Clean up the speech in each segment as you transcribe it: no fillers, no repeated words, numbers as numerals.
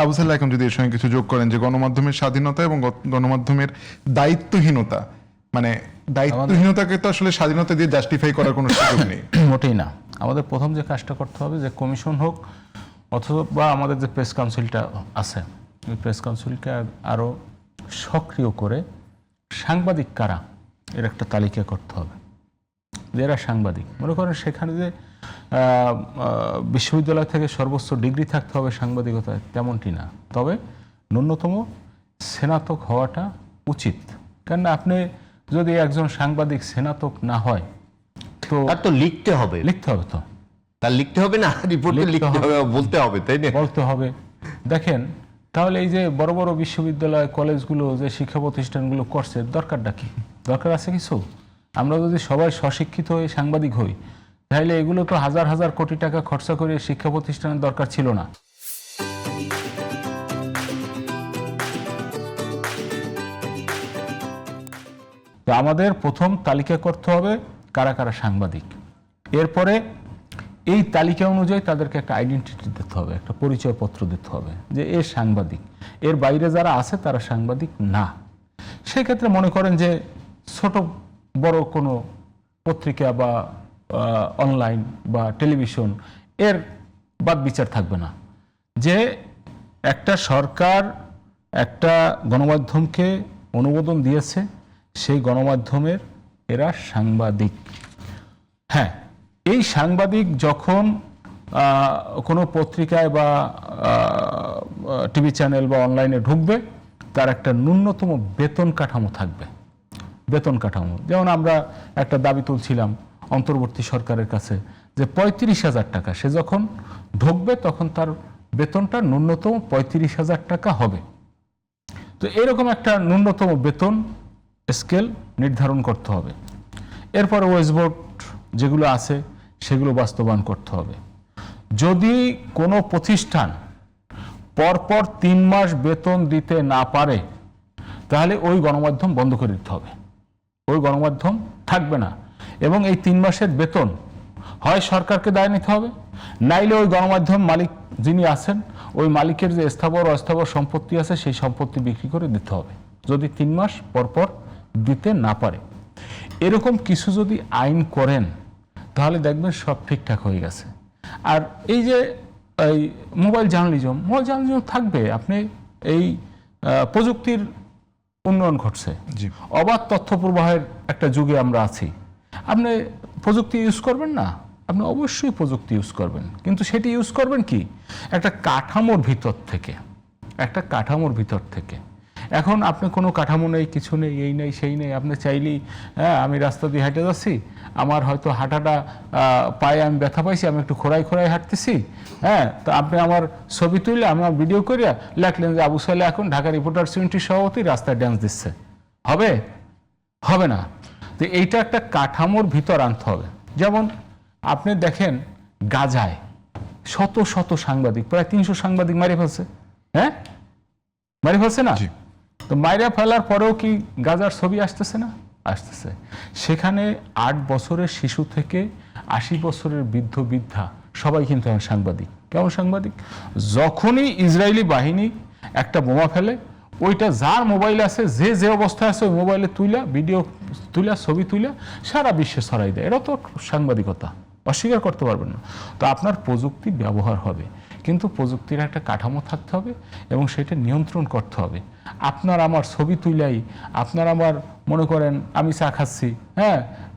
আবু সাল্লাহ এখন যদি এর সঙ্গে কিছু যোগ করেন যে গণমাধ্যমের স্বাধীনতা এবং গণমাধ্যমের দায়িত্বহীনতা, মানে দায়িত্বহীনতাকে তো আসলে স্বাধীনতা দিয়ে জাস্টিফাই করার কোনো সুযোগ নেই। মোটেই না। আমাদের প্রথম যে কাজটা করতে হবে যে কমিশন হোক অথবা আমাদের যে প্রেস কাউন্সিলটা আছে ওই প্রেস কাউন্সিলকে আরও সক্রিয় করে সাংবাদিক কারা এর একটা তালিকা করতে হবে। এরা সাংবাদিক, মনে করেন সেখানে যে বিশ্ববিদ্যালয় থেকে সর্বোচ্চ ডিগ্রি থাকতে হবে সাংবাদিকতায় তেমনটি না, তবে ন্যূনতম স্নাতক হওয়াটা উচিত। কেননা আপনি যদি একজন সাংবাদিক স্নাতক না হয় তার তো লিখতে হবে তো তার লিখতে হবে না, রিপোর্টে লিখতে হবে, বলতে হবে, তাই না? বলতে হবে। দেখেন তাহলে এই যে বড় বড় বিশ্ববিদ্যালয় কলেজগুলো যে শিক্ষা প্রতিষ্ঠানগুলো করছে দরকারটা কি? দরকার আছে কিছু? আমরা যদি সবাই স্বশিক্ষিত হয়ে সাংবাদিক হই তাহলে এগুলো তো হাজার হাজার কোটি টাকা খরচা করে শিক্ষা প্রতিষ্ঠানের দরকার ছিল না। তো আমাদের প্রথম তালিকা করতে হবে কারা কারা সাংবাদিক। এরপরে এই তালিকা অনুযায়ী তাদেরকে একটা আইডেন্টিটি দিতে হবে, একটা পরিচয়পত্র দিতে হবে যে এ সাংবাদিক। এর বাইরে যারা আছে তারা সাংবাদিক না। সেক্ষেত্রে মনে করেন যে ছোট বড় কোনো পত্রিকা বা অনলাইন বা টেলিভিশন এর বাদ বিচার থাকবে না, যে একটা সরকার একটা গণমাধ্যমকে অনুমোদন দিয়েছে, সেই গণমাধ্যমের এরা সাংবাদিক। হ্যাঁ, এই সাংবাদিক যখন কোনো পত্রিকায় বা টিভি চ্যানেল বা অনলাইনে ঢুকবে তার একটা ন্যূনতম বেতন কাঠামো থাকবে। বেতন কাঠামো যেমন আমরা একটা দাবি তুলছিলাম অন্তর্বর্তী সরকারের কাছে যে 35,000 টাকা সে যখন ঢুকবে তখন তার বেতনটা ন্যূনতম 35,000 টাকা হবে। তো এরকম একটা ন্যূনতম বেতন স্কেল নির্ধারণ করতে হবে। এরপরে ওয়েজ বোর্ড যেগুলো আছে সেগুলো বাস্তবায়ন করতে হবে। যদি কোনো প্রতিষ্ঠান পরপর 3 মাস বেতন দিতে না পারে তাহলে ওই গণমাধ্যম বন্ধ করে দিতে হবে, ওই গণমাধ্যম থাকবে না। এবং এই 3 মাসের বেতন হয় সরকারকে দায় নিতে হবে, নাইলে ওই গণমাধ্যম মালিক যিনি আছেন ওই মালিকের যে স্থাবর অস্থাবর সম্পত্তি আছে সেই সম্পত্তি বিক্রি করে দিতে হবে, যদি 3 মাস পরপর দিতে না পারে। এরকম কিছু যদি আইন করেন তাহলে দেখবেন সব ঠিকঠাক হয়ে গেছে। আর এই যে এই মোবাইল জার্নালিজম থাকবে। আপনি এই প্রযুক্তির উন্নয়ন ঘটছে, অবাধ তথ্য প্রবাহের একটা যুগে আমরা আছি। আপনি প্রযুক্তি ইউজ করবেন না? আপনি অবশ্যই প্রযুক্তি ইউজ করবেন, কিন্তু সেটি ইউজ করবেন কি একটা কাঠামোর ভিতর থেকে, একটা কাঠামোর ভিতর থেকে। এখন আপনি কোনো কাঠামো নেই, কিছু নেই, এই নেই সেই নেই, আপনি চাইলেই আমি রাস্তা দিয়ে হেঁটে যাচ্ছি, আমার হয়তো হাঁটাটা পায়ে আমি ব্যথা পাইছি, আমি একটু খোঁড়াই হাঁটতেছি, তো আপনি আমার ছবি তুলে আমার ভিডিও করিয়া লেখলেন যে আবু সালেহ এখন ঢাকা রিপোর্টার্স ইউনিটির সভাপতি রাস্তায় ড্যান্স দিচ্ছে। হবে না। তো এইটা একটা কাঠামোর ভিতর আনতে হবে। যেমন আপনি দেখেন গাজায় শত শত সাংবাদিক, প্রায় 300 সাংবাদিক মারি ফেলছে। মারি ফেলছে না? তো মাইরা ফেলার পরেও কি গাজার ছবি আসতেছে না? আসতেছে। সেখানে 8 বছরের শিশু থেকে 80 বছরের বৃদ্ধ বৃদ্ধা সবাই কিন্তু এখন সাংবাদিক। কেমন সাংবাদিক? যখনই ইসরায়েলি বাহিনী একটা বোমা ফেলে ওইটা যার মোবাইল আছে, যে অবস্থায় আছে ওই মোবাইলে তুইলা ভিডিও তুইলা ছবি তুইলা সারা বিশ্বে ছড়াই দেয়। এটা তো সাংবাদিকতা, অস্বীকার করতে পারবেন না। তো আপনার প্রযুক্তি ব্যবহার হবে, কিন্তু প্রযুক্তির একটা কাঠামো থাকতে হবে এবং সেটা নিয়ন্ত্রণ করতে হবে। আপনার আমার ছবি তুইলাই আপনার আমার মনে করেন আমি চা খাচ্ছি,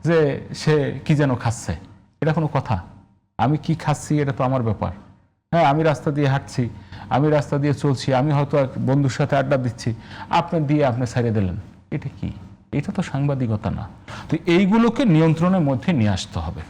যে সে কি যেন খাচ্ছে, এটা কোনো কথা? আমি কি খাচ্ছি এটা তো আমার ব্যাপার। আমি রাস্তা দিয়ে হাঁটছি, আমি রাস্তা দিয়ে চলছি, আমি হয়তো এক বন্ধুর সাথে আড্ডা দিচ্ছি, আপনার দিয়ে আপনি ছাড়িয়ে দিলেন, এটা কি? এটা তো সাংবাদিকতা না। তো এইগুলোকে নিয়ন্ত্রণের মধ্যে নিয়ে আসতে হবে।